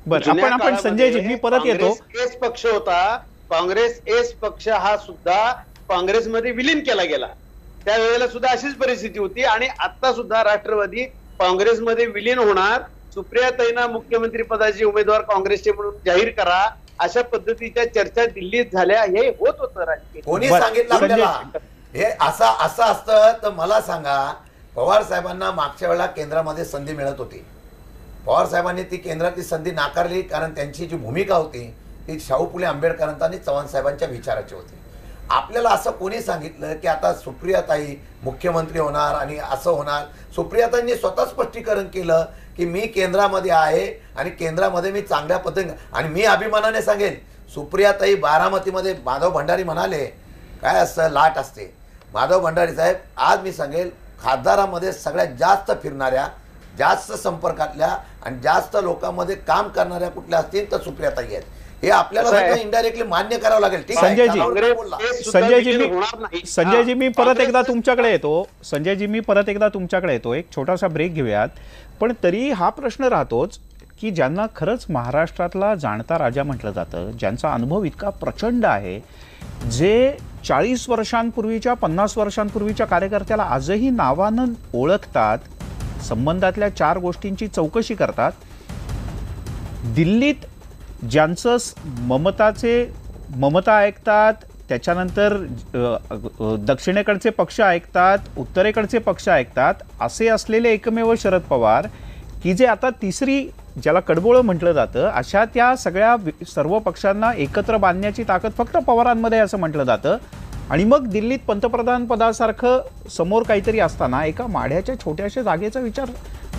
बरं, आपण संजयजी मी परत येतो. काँग्रेस पक्ष होता, काँग्रेस एस पक्ष हा सुद्धा काँग्रेसमध्ये विलीन केला गेला. त्यावेळेला सुद्धा अशीच परिस्थिती होती आणि आता सुद्धा राष्ट्रवादी काँग्रेसमध्ये विलीन होणार. सुप्रियाताईंना मुख्यमंत्री पदाचे उमेदवार काँग्रेसचे म्हणून जाहीर करा अशा पद्धतीच्या चर्चा दिल्लीत झाल्या. हे होत होतं राजकीय. कोणी सांगितलं आपल्याला हे असं असतं? तर मला सांगा पवार साहेबांना मागच्या वेळेला केंद्रामध्ये संधी मिळत होती. पवार साहेबांनी ती केंद्रातली संधी नाकारली, कारण त्यांची जी भूमिका होती ती शाहू फुले आंबेडकरांचा आणि चव्हाण साहेबांच्या विचाराची होती. आपल्याला असं कोणी सांगितलं की आता सुप्रियाताई मुख्यमंत्री होणार आणि असं होणार? सुप्रियाताईंनी स्वतः स्पष्टीकरण केलं की मी केंद्रामध्ये आहे आणि केंद्रामध्ये मी चांगल्या पद्धतीने, आणि मी अभिमानाने सांगेन सुप्रियाताई बारामतीमध्ये माधव भंडारी म्हणाले काय असतं लाट असते. माधव भंडारी साहेब आज मी सांगेल खासदारामध्ये सगळ्यात जास्त फिरणाऱ्या, जास्त संपर्कातल्या आणि जास्त लोकांमध्ये काम करणाऱ्या कुठल्या असतील तर सुप्रियाताई आहेत. हे आपल्याला इनडायरेक्टली मान्य करावं लागेल. ठीक आहे संजयजी मी परत एकदा तुमच्याकडे येतो. संजयजी मी परत एकदा तुमच्याकडे येतो. एक छोटासा ब्रेक घेऊयात. पण तरी हा प्रश्न राहतोच की ज्यांना खरंच महाराष्ट्रातला जाणता राजा म्हटलं जातं, ज्यांचा अनुभव इतका प्रचंड आहे, जे 40 वर्षांपूर्वीच्या 50 वर्षांपूर्वीच्या कार्यकर्त्याला आजही नावानं ओळखतात, संबंधातल्या 4 गोष्टींची चौकशी करतात, दिल्लीत ज्यांचं ममता ऐकतात, त्याच्यानंतर दक्षिणेकडचे पक्ष ऐकतात, उत्तरेकडचे पक्ष ऐकतात, असे असलेले एकमेव शरद पवार की जे आता तिसरी, ज्याला कडबोळं म्हटलं जातं, अशा त्या सगळ्या सर्व पक्षांना एकत्र बांधण्याची ताकद फक्त पवारांमध्ये असं म्हटलं जातं. आणि मग दिल्लीत पंतप्रधान पदासारखं समोर काहीतरी असताना एका माढ्याच्या छोट्याशा जागेचा विचार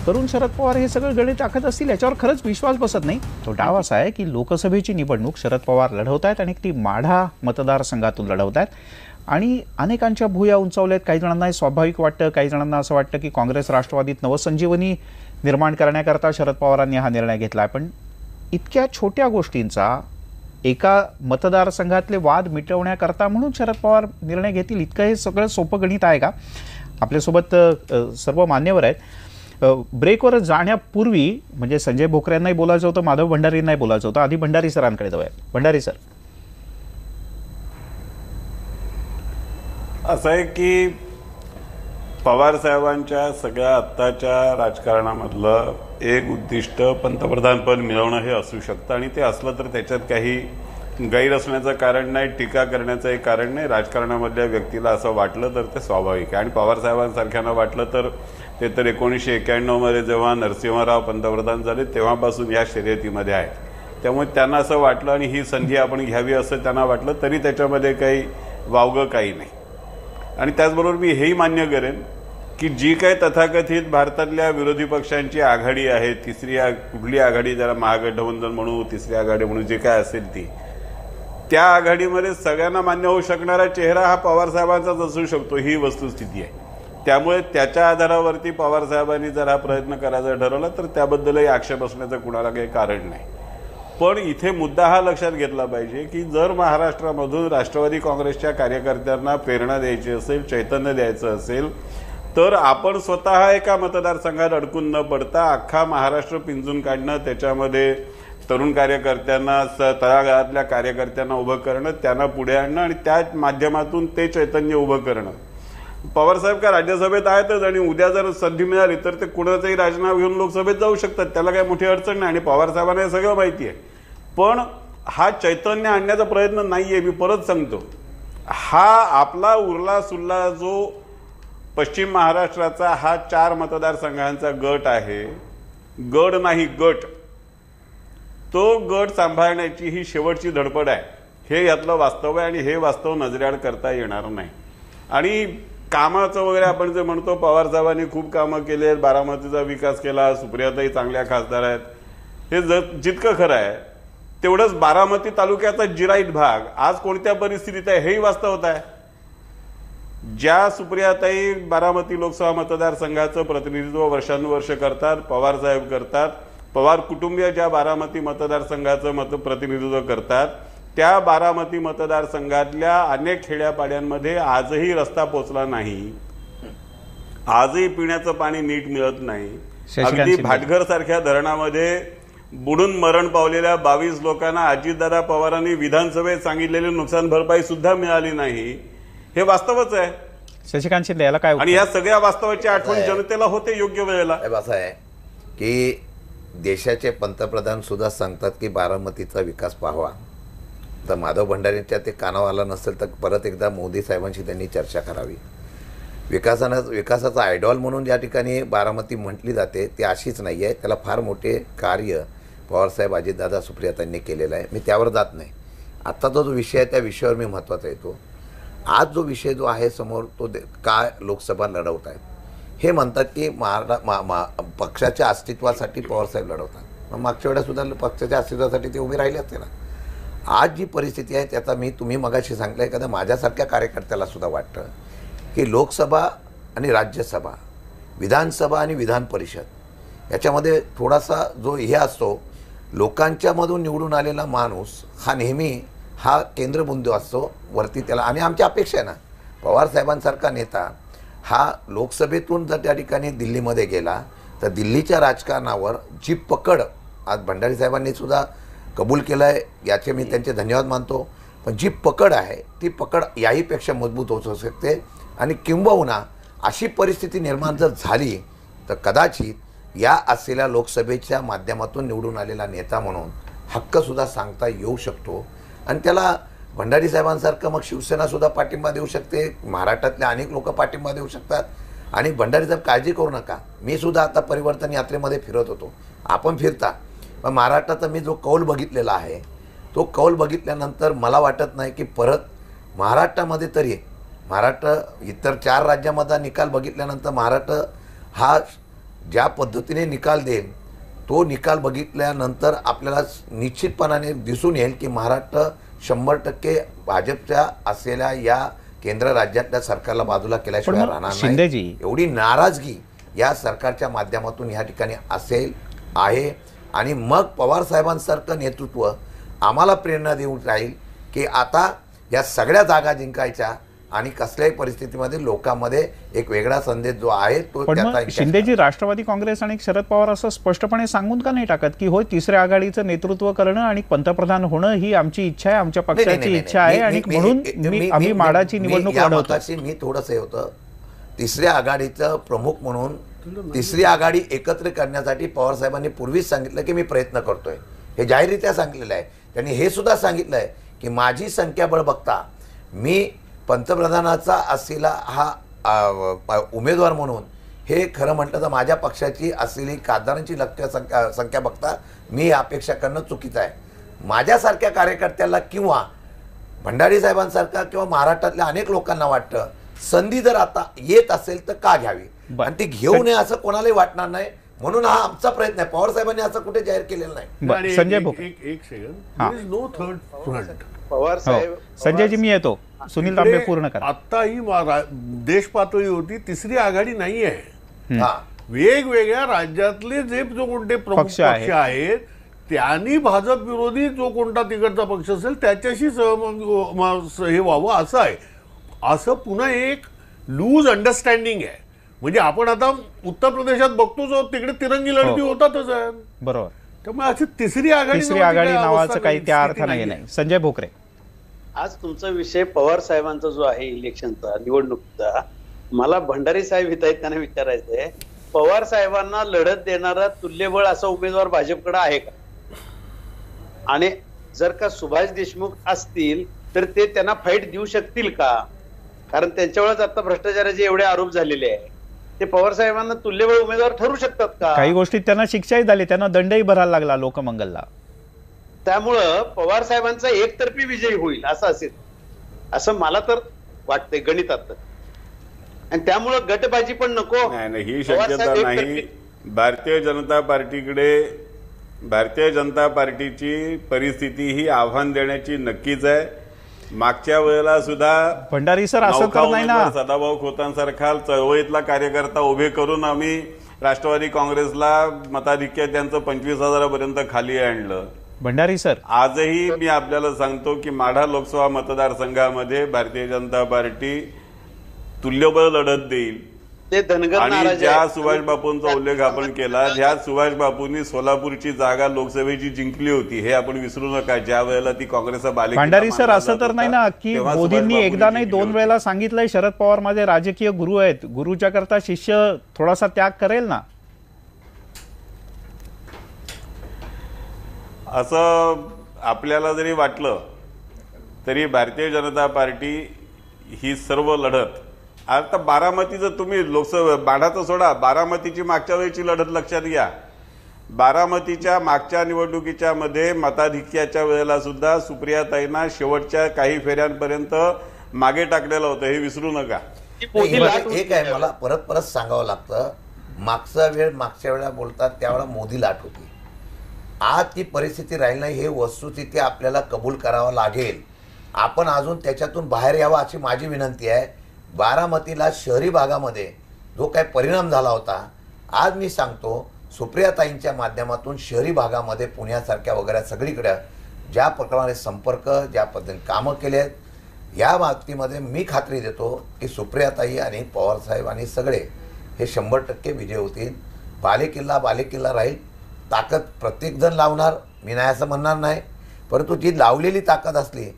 करून शरद पवार हे सगळं गणित आखत असतील, याच्यावर खरंच विश्वास बसत नाही. तो डाव असा आहे की लोकसभेची निवडणूक शरद पवार लढवत आहेत आणि ती माढा मतदारसंघातून लढवत आहेत आणि अनेकांच्या भुया उंचावल्यात. काही जणांना स्वाभाविक वाटतं, काही जणांना असं वाटतं की काँग्रेस राष्ट्रवादीत नवसंजीवनी निर्माण करण्याकरता शरद पवारांनी हा निर्णय घेतला. पण इतक्या छोट्या गोष्टींचा एका मतदारसंघातले वाद मिटवण्याकरता म्हणून शरद पवार निर्णय घेतील, इतकं हे सगळं सोपं गणित आहे का? आपल्यासोबत सर्व मान्यवर आहेत. ब्रेकवर जाण्यापूर्वी म्हणजे संजय भोकरेंनाही बोलायचं होतं, माधव भंडारींनाही बोलायचं होतं. आधी भंडारी सरांकडे जाऊया. भंडारी सर, असं आहे की पवार साहेबांच्या सगळ्या आत्ताच्या राजकारणामधलं एक उद्दिष्ट पंतप्रधानपद मिळवणं हे असू शकतं आणि ते असलं तर त्याच्यात काही गैर असण्याचं कारण नाही, टीका करण्याचं एक कारण नाही. राजकारणामधल्या व्यक्तीला असं वाटलं तर ते स्वाभाविक आहे आणि पवार साहेबांसारख्यांना वाटलं तर ते तर 1991 मध्ये जेव्हा नरसिंहराव पंतप्रधान झाले तेव्हापासून या शर्यतीमध्ये आहेत. त्यामुळे त्यांना असं वाटलं आणि ही संधी आपण घ्यावी असं त्यांना वाटलं तरी त्याच्यामध्ये काही वावगं काही नाही. आणि त्याचबरोबर मी हेही मान्य करेन की जी काही तथाकथित भारतातल्या विरोधी पक्षांची आघाडी आहे, तिसरी कुठली आघाडी, ज्याला महागठबंधन म्हणू, तिसरी आघाडी म्हणू, जे काय असेल ती, त्या आघाडीमध्ये सगळ्यांना मान्य होऊ शकणारा चेहरा हा पवार साहेबांचाच असू शकतो, ही वस्तुस्थिती आहे. त्यामुळे त्याच्या आधारावरती पवार साहेबांनी जर हा प्रयत्न करायचा ठरवला तर त्याबद्दलही आक्षेप असण्याचं कुणाला काही कारण नाही. पण इथे मुद्दा हा लक्षात घेतला पाहिजे की जर महाराष्ट्रामधून राष्ट्रवादी काँग्रेसच्या कार्यकर्त्यांना प्रेरणा द्यायची असेल, चैतन्य द्यायचं असेल, तर आपण स्वतः एका मतदारसंघात अडकून न पडता अख्खा महाराष्ट्र पिंजून काढणं, त्याच्यामध्ये तरुण कार्यकर्त्यांना, तळागाळातल्या कार्यकर्त्यांना उभं करणं, त्यांना पुढे आणणं आणि त्या माध्यमातून ते चैतन्य उभं करणं. पवार साहेब का राज्यसभेत आहेतच आणि उद्या जर संधी मिळाली तर ते कुणाचंही राजीनामा घेऊन लोकसभेत जाऊ शकतात, त्याला काही मोठी अडचण नाही आणि पवार साहेबांना हे सगळं माहिती आहे. पण हा चैतन्य आणण्याचा प्रयत्न नाहीये. मी परत सांगतो, हा आपला उरला सुरला जो पश्चिम महाराष्ट्राचा हा 4 मतदारसंघांचा गट आहे, गड नाही गट, तो गट सांभाळण्याची ही शेवटची धडपड आहे. हे यातलं वास्तव आहे आणि हे वास्तव नजरेआड करता येणार नाही. आणि कामाचं वगैरे आपण जे म्हणतो, पवार साहेबांनी खूप कामं केली आहेत, बारामतीचा विकास केला, सुप्रियाताई चांगल्या खासदार आहेत, हे जितकं खरं आहे तेवढंच बारामती तालुक्याचा जिराईत भाग आज कोणत्या परिस्थितीत आहे हेही वास्तवत आहे. ज्या सुप्रियाताई बारामती लोकसभा मतदारसंघाचं प्रतिनिधित्व वर्षानुवर्ष करतात, पवार साहेब करतात, पवार कुटुंबीय ज्या बारामती मतदारसंघाचं प्रतिनिधित्व करतात, त्या बारामती मतदारसंघातल्या अनेक खेड्यापाड्यांमध्ये आजही रस्ता पोचला नाही, आजही पिण्याचं पाणी नीट मिळत नाही. अगदी भाटघर सारख्या धरणामध्ये बुडून मरण पावलेल्या 22 लोकांना अजितदादा पवारांनी विधानसभेत सांगितलेली नुकसान भरपाई सुद्धा मिळाली नाही. हे वास्तवच आहे. शशिकांत शिंदे याला काय? आणि या सगळ्या वास्तवाची आठवण जनतेला होते योग्य वेळेला. असं आहे की देशाचे पंतप्रधान सुद्धा सांगतात की बारामतीचा विकास पाहावा. तर माधव भंडारींच्या ते कानावर आला नसेल तर परत एकदा मोदी साहेबांशी त्यांनी चर्चा करावी. विकासाचा आयडॉल म्हणून या ठिकाणी बारामती म्हटली जाते ती अशीच नाही आहे. त्याला फार मोठे कार्य पवारसाहेब, अजितदादा, सुप्रियातांनी केलेलं आहे. मी त्यावर जात नाही. आत्ताचा जो विषय आहे त्या विषयावर मी महत्त्वाचा येतो. आज जो विषय जो आहे समोर तो का लोकसभा लढवत आहेत हे म्हणतात की पक्षाच्या अस्तित्वासाठी पवारसाहेब लढवतात. मग मागच्या वेळेसुद्धा पक्षाच्या अस्तित्वासाठी ते उभे राहिले असते ना. आज जी परिस्थिती आहे त्याचा तुम्ही मगाशी सांगितलं एखाद्या माझ्यासारख्या कार्यकर्त्याला सुद्धा वाटतं की लोकसभा आणि राज्यसभा, विधानसभा आणि विधान परिषद याच्यामध्ये थोडासा जो हे असतो, लोकांच्यामधून निवडून आलेला माणूस हा नेहमी हा केंद्रबिंदू असतो वरती त्याला. आणि आमची अपेक्षा आहे ना, पवारसाहेबांसारखा नेता हा लोकसभेतून जर त्या ठिकाणी दिल्लीमध्ये गेला तर दिल्लीच्या राजकारणावर जी पकड आज भंडारी साहेबांनी सुद्धा कबूल केलं आहे, याचे मी त्यांचे धन्यवाद मानतो. पण जी पकड आहे ती पकड याहीपेक्षा मजबूत होऊ शकते. आणि किंबहुना अशी परिस्थिती निर्माण जर झाली तर कदाचित या असलेल्या लोकसभेच्या माध्यमातून निवडून आलेला नेता म्हणून हक्कसुद्धा सांगता येऊ शकतो. आणि त्याला भंडारी साहेबांसारखं मग शिवसेनासुद्धा पाठिंबा देऊ शकते, महाराष्ट्रातले अनेक लोक पाठिंबा देऊ शकतात. आणि भंडारी साहेब काळजी करू नका, मी सुद्धा आता परिवर्तन यात्रेमध्ये फिरत होतो, आपण फिरता. पण महाराष्ट्राचा मी जो कौल बघितलेला आहे तो कौल बघितल्यानंतर मला वाटत नाही की परत महाराष्ट्रामध्ये तरी महाराष्ट्र इतर 4 राज्यामधला निकाल बघितल्यानंतर महाराष्ट्र हा ज्या पद्धतीने निकाल देईल तो निकाल बघितल्यानंतर आपल्याला निश्चितपणाने दिसून येईल की महाराष्ट्र 100% भाजपच्या असलेल्या या केंद्र राज्यातल्या सरकारला बाजूला केल्याशिवाय राहणार नाही. एवढी नाराजगी या सरकारच्या माध्यमातून या ठिकाणी असेल आहे. आणि मग पवार साहेबांसारखं नेतृत्व आम्हाला प्रेरणा देऊन राहील की आता या सगळ्या जागा जिंकायच्या आणि कसल्याही परिस्थितीमध्ये लोकांमध्ये एक वेगळा संदेश जो आहे तो त्याचा. शिंदेजी राष्ट्रवादी काँग्रेस आणि शरद पवार असं स्पष्टपणे सांगून का नाही टाकत की होय तिसऱ्या आघाडीचं नेतृत्व करणं आणि पंतप्रधान होणं ही आमची इच्छा आहे, आमच्या पक्षाची इच्छा आहे आणि म्हणून आम्ही माडाची निवडणूक लढवतो. मी थोडंसं हे होतं तिसऱ्या आघाडीचं प्रमुख म्हणून तिसरी आघाडी एकत्र करण्यासाठी पवार साहेबांनी पूर्वीच सांगितलं की मी प्रयत्न करतोय, हे जाहीररित्या सांगितलेलं आहे. त्यांनी हे सुद्धा सांगितलं आहे की माझी संख्याबळ बघता मी पंतप्रधानाचा असलेला हा उमेदवार म्हणून हे खरं म्हटलं तर माझ्या पक्षाची असलेली खासदारांची संख्या बघता मी अपेक्षा करणं चुकीचं आहे. माझ्यासारख्या कार्यकर्त्याला किंवा भंडारी साहेबांसारखा किंवा महाराष्ट्रातल्या अनेक लोकांना वाटतं संधी जर आता येत असेल तर का घ्यावी आणि ती घेऊ नये असं कोणालाही वाटणार नाही. म्हणून हा आमचा प्रयत्न आहे. पवार साहेबांनी असं कुठे जाहीर केलेलं नाही. संजय एक second, no third front. Pawar साहेब, संजयजी मी येतो, सुनील तांबे पूर्ण करा. आता ही देश पातळी होती तिसरी आघाडी नाही आहे. वेगवेगळ्या राज्यातले जे जो कोणते प्रमुख पक्ष आहेत त्यांनी भाजप विरोधी जो कोणता तिकडचा पक्ष असेल त्याच्याशी हे व्हावं असं आहे. असं पुन्हा एक लूज अंडरस्टँडिंग आहे. म्हणजे आपण आता उत्तर प्रदेशात बघतो जो तिकडे तिरंगी लढती होतातच आहे. बरोबर. त्यामुळे अशी तिसरी आघाडी नावाचं काही त्या अर्थाने नाही. संजय भोकरे, आज तुमचा विषय पवार साहेबांचा जो आहे इलेक्शनचा, निवडणुकीचा, मला भंडारी साहेब हित आहेत त्यांना विचारायचंय, पवार साहेबांना लढत देणारा तुल्यबळ असा उमेदवार भाजपकडे आहे का? आणि जर का सुभाष देशमुख असतील तर ते त्यांना फाईट देऊ शकतील का? कारण त्यांच्यावरच आता भ्रष्टाचाराचे एवढे आरोप झालेले आहे. ते पवार साहेबांना तुल्यबळ उमेदवार ठरू शकतात का? काही गोष्टीत त्यांना शिक्षाही झाली, त्यांना दंडही भरायला लागला लोकमंगलला. त्यामुळं पवार साहेबांचा एकतर्फी विजय होईल असं असेल असं मला तर वाटतंय गणितात. आणि त्यामुळं गटबाजी पण नको. नाही, ही शक्यता नाही. भारतीय जनता पार्टीची परिस्थिती ही आव्हान देण्याची नक्कीच आहे. मागच्या वेळेला सुद्धा भंडारी सर असं तर नाही ना, सदाभाऊ खोतांसारखा चळवळीतला कार्यकर्ता उभे करून आम्ही राष्ट्रवादी काँग्रेसला मताधिक्य त्यांचं 25,000 खाली आणलं. भंडारी सर, आजही मी आपल्याला सांगतो की माढा लोकसभा मतदारसंघामध्ये भारतीय जनता पार्टी तुल्यबळ लढत देईल. ते धनगर आणि ज्या सुभाष बापूंचा उल्लेख आपण केला, ह्या सुभाष बापूंनी सोलापूरची जागा लोकसभेची जिंकली होती हे आपण विसरू नका. ज्या वेळेला ती काँग्रेसचा भंडारी सर असं तर नाही ना की मोदींनी एकदा नाही 2 वेळेला सांगितलंय शरद पवार माझे राजकीय गुरु आहेत, गुरुच्या करता शिष्य थोडासा त्याग करेल ना. असं आपल्याला जरी वाटलं तरी भारतीय जनता पार्टी ही सर्व लढत आता बारामतीचं तुम्ही लोकसभा बाढाचं सोडा, बारामतीची मागच्या वेळीची लढत लक्षात घ्या. बारामतीच्या मागच्या निवडणुकीच्या मध्ये मताधिक्याच्या वेळेला सुद्धा सुप्रियाताईंना शेवटच्या काही फेऱ्यांपर्यंत मागे टाकलेलं होतं, हे विसरू नका. एक आहे, मला परत परत सांगावं लागतं, मागच्या वेळेला बोलतात त्यावेळेला मोदी लाट होती. आज ती परिस्थिती राहील नाही, हे वस्तुस्थिती आपल्याला कबूल करावं लागेल. आपण अजून त्याच्यातून बाहेर यावं अशी माझी विनंती आहे. बारामतीला शहरी भागामध्ये जो काही परिणाम झाला होता, आज मी सांगतो सुप्रियाताईंच्या माध्यमातून शहरी भागामध्ये पुण्यासारख्या वगैरे सगळीकडे ज्या प्रकारे संपर्क, ज्या पद्धतीने कामं केले आहेत, या बाबतीमध्ये मी खात्री देतो की सुप्रियाताई आणि पवारसाहेब आणि सगळे हे 100% विजय होतील. बालेकिल्ला राहील. ताकद प्रत्येकजण लावणार, मी नाही असं म्हणणार नाही, परंतु जी लावलेली ताकद असली,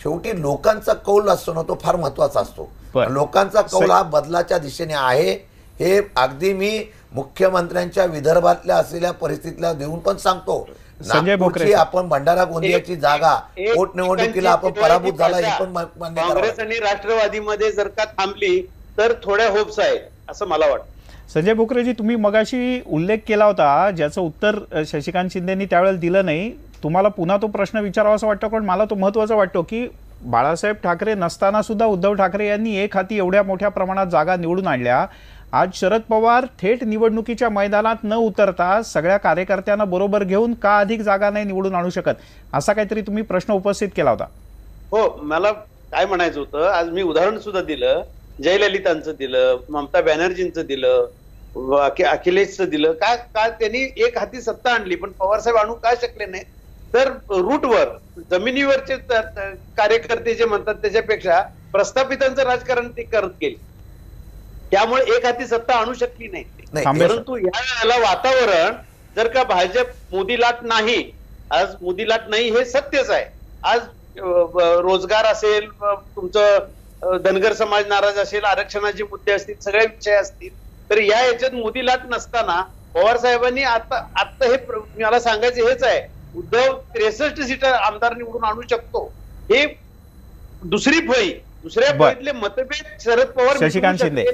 शेवटी लोकांचा कौल असतो ना, तो फार महत्त्वाचा असतो. लोकांचा कौल हा बदलाच्या दिशेने आहे, हे अगदी मी मुख्यमंत्र्यांच्या विदर्भातल्या असलेल्या परिस्थितीला देऊन पण सांगतो. संजय भोकरे, आपण भंडारा गोंदियाची जागा पोटनिवडणुकीला आपण पराभूत झाला, हे पण मान्य करावं. काँग्रेस आणि राष्ट्रवादीमध्ये जर का थांबली तर थोड्या होप्स आहेत असं मला वाटतं. संजय भोकरेजी, तुम्ही मगाशी उल्लेख केला होता ज्याचं उत्तर शशिकांत शिंदेनी त्यावेळेला दिलं नाही. तुम्हाला पुन्हा तो प्रश्न विचारावा असं वाटतं, पण मला तो महत्त्वाचा वाटतो की बाळासाहेब ठाकरे नसताना सुद्धा उद्धव ठाकरे यांनी एक हाती एवढ्या मोठ्या प्रमाणात जागा निवडून आणल्या. आज शरद पवार थेट निवडणुकीच्या मैदानात न उतरता सगळ्या कार्यकर्त्यांना बरोबर घेऊन का अधिक जागा नाही निवडून आणू शकत, असा काहीतरी तुम्ही प्रश्न उपस्थित केला होता. हो, मला काय म्हणायचं होतं, आज मी उदाहरण सुद्धा दिलं, जयललितांचं दिलं, ममता बॅनर्जींचं दिलं, अखिलेशचं दिलं. का त्यांनी एक हाती सत्ता आणली, पण पवारसाहेब आणू का शकले नाही? तर रूटवर जमिनीवरचे कार्यकर्ते जे म्हणतात त्याच्यापेक्षा प्रस्थापितांचं राजकारण ते करत गेले, त्यामुळे एक हाती सत्ता आणू शकली नाही. परंतु या वेळेला वातावरण जर का भाजप मोदी लाट नाही, आज मोदी लाट नाही हे सत्यच आहे. आज रोजगार असेल, तुमचं धनगर समाज नाराज असेल, आरक्षणाचे मुद्दे असतील, सगळे विषय असतील, तर या याच्यात मोदी लाट नसताना पवार साहेबांनी आता हे मला सांगायचं हेच आहे, उद्धव 63 सीट आमदार निवडून आणू शकतो. हे दुसरी फळी, दुसऱ्या फळीतले मतभेद शरद पवार शशिकांत शिंदे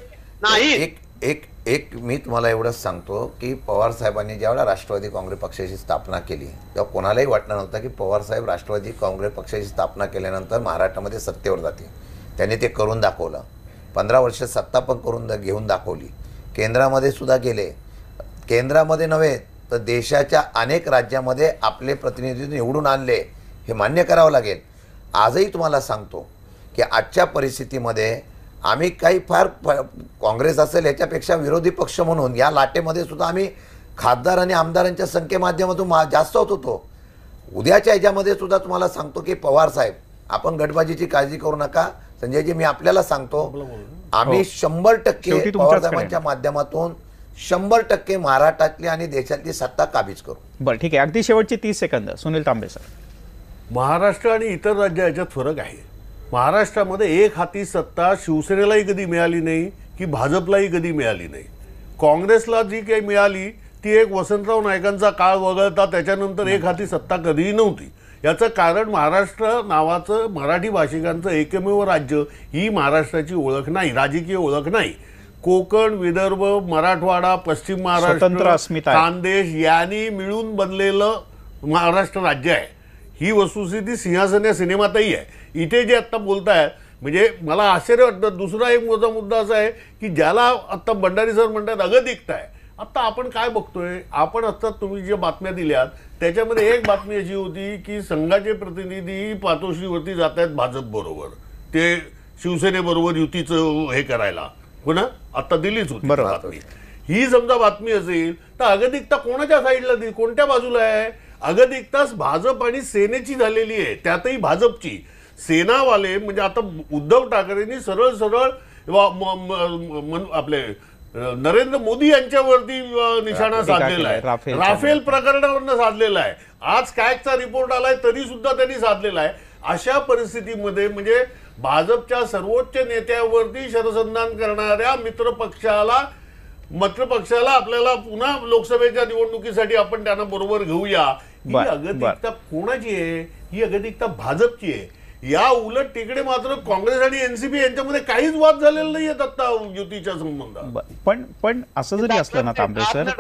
नाही. एक मी तुम्हाला एवढंच सांगतो की पवार साहेबांनी ज्यावेळेला राष्ट्रवादी काँग्रेस पक्षाची स्थापना केली, तेव्हा कोणालाही वाटलं नव्हतं की पवार साहेब राष्ट्रवादी काँग्रेस पक्षाची स्थापना केल्यानंतर महाराष्ट्रामध्ये सत्तेवर जातील. त्यांनी ते करून दाखवलं. 15 वर्ष सत्ता पण घेऊन दाखवली. केंद्रामध्ये सुद्धा गेले. केंद्रामध्ये नव्हे तर देशाच्या अनेक राज्यामध्ये आपले प्रतिनिधी निवडून आणले, हे मान्य करावं लागेल. आजही तुम्हाला सांगतो की आजच्या परिस्थितीमध्ये आम्ही काही फार काँग्रेस असेल याच्यापेक्षा विरोधी पक्ष म्हणून या लाटेमध्ये सुद्धा आम्ही खासदार आणि आमदारांच्या संख्ये माध्यमातून जास्त होत होतो. उद्याच्या ह्याच्यामध्ये सुद्धा तुम्हाला सांगतो की पवार साहेब, आपण गटबाजीची काळजी करू नका. संजयजी, मी आपल्याला सांगतो, आम्ही 100% पवार साहेबांच्या माध्यमातून 100% महाराष्ट्रातली आणि देशातली सत्ता काबीज करू. बरं, ठीक आहे. अगदी शेवटचे 30 सेकंद सुनील तांबे सर. महाराष्ट्र आणि इतर राज्य याच्यात फरक आहे. महाराष्ट्रामध्ये एक हाती सत्ता शिवसेनेलाही कधी मिळाली नाही की भाजपलाही कधी मिळाली नाही. काँग्रेसला जी काही मिळाली ती एक वसंतराव नाईकांचा काळ वगळता त्याच्यानंतर एक हाती सत्ता कधीही नव्हती. याचं कारण महाराष्ट्र नावाचं मराठी भाषिकांचं एकमेव राज्य ही महाराष्ट्राची ओळख नाही, राजकीय ओळख नाही. कोकण, विदर्भ, मराठवाडा, पश्चिम महाराष्ट्र, खानदेश यांनी मिळून बनलेलं महाराष्ट्र राज्य आहे. ही वस्तुस्थिती सिंहासन या सिनेमातही आहे. इथे जे आत्ता बोलतायत म्हणजे मला आश्चर्य वाटतं. दुसरा एक मोठा मुद्दा असा आहे की ज्याला आत्ता भंडारी सर म्हणतात अगतिकता आहे. आत्ता आपण काय बघतोय, आपण आत्ता तुम्ही ज्या बातम्या दिल्यात त्याच्यामध्ये एक बातमी अशी होती की संघाचे प्रतिनिधी पातोश्रीवरती जात आहेत भाजप बरोबर, ते शिवसेनेबरोबर युतीचं हे करायला. हो ना, आत्ता दिलीच होती बातमी. ही समजा बातमी असेल तर अगतिकता कोणाच्या साईडला, कोणत्या बाजूला आहे? अगतिकता भाजप आणि सेनेची झालेली आहे, त्यातही भाजपची. सेनावाले म्हणजे आता उद्धव ठाकरेंनी सरळ सरळ आपले नरेंद्र मोदी यांच्यावरती निशाणा साधलेला आहे, राफेल प्रकरणावरनं साधलेला आहे. आज कॅगचा रिपोर्ट आलाय तरी सुद्धा त्यांनी साधलेला आहे. अशा परिस्थितीमध्ये म्हणजे भाजपच्या सर्वोच्च नेत्यावरती शरसंधान करणाऱ्या मित्रपक्षाला आपल्याला पुन्हा लोकसभेच्या निवडणुकीसाठी आपण त्यांना बरोबर घेऊया. ही अगतिकता कोणाची आहे? ही अगतिकता भाजपची आहे. या उलट तिकडे मात्र काँग्रेस आणि एनसीपी यांच्यामध्ये काहीच वाद झालेला नाहीये आता युतीच्या संबंधात. पण असं जरी असलं ना तांबे सर,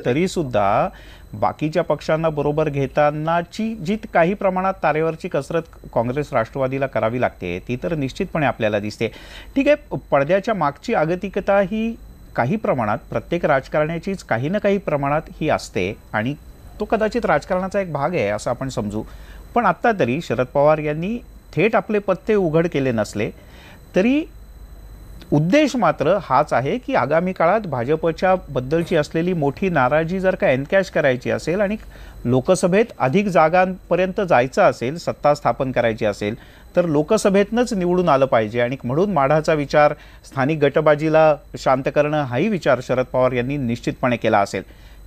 तरी सुद्धा बाकीच्या पक्षांना बरोबर घेतानाची जी काही प्रमाणात तारेवरची कसरत काँग्रेस राष्ट्रवादीला करावी लागते ती तर निश्चितपणे आपल्याला दिसते. ठीक आहे, पडद्याच्या मागची आगतिकता ही काही प्रमाणात प्रत्येक राजकारण्याचीच काही ना काही प्रमाणात ही असते आणि तो कदाचित राजकारणाचा एक भाग आहे असं आपण समजू. पण आत्ता तरी शरद पवार यांनी थेट आपले पत्ते उघड केले नसले तरी उद्देश मात्र हाच आहे की आगामी काळात भाजपच्या बद्दलची असलेली मोठी नाराजी जर का एनकॅश करायची असेल आणि लोकसभेत अधिक जागांपर्यंत जायचं असेल, सत्ता स्थापन करायची असेल तर लोकसभेतनंच निवडून आलं पाहिजे आणि म्हणून माढाचा विचार, स्थानिक गटबाजीला शांत करणं हाही विचार शरद पवार यांनी निश्चितपणे केला असेल.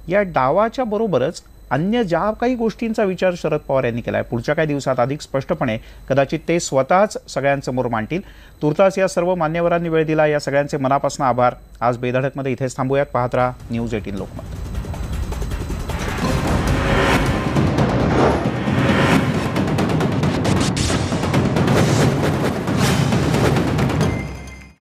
या डावाच्या बरोबरच अन्य ज्या काही गोष्टींचा विचार शरद पवार यांनी केला आहे पुढच्या काही दिवसात अधिक स्पष्टपणे कदाचित ते स्वतःच सगळ्यांसमोर मांडतील. तुर्तास या सर्व मान्यवरांनी वेळ दिला, या सगळ्यांचे मनापासून आभार. आज बेधडकमध्ये इथेच थांबूयात. पाहत राहा न्यूज 18 लोकमत.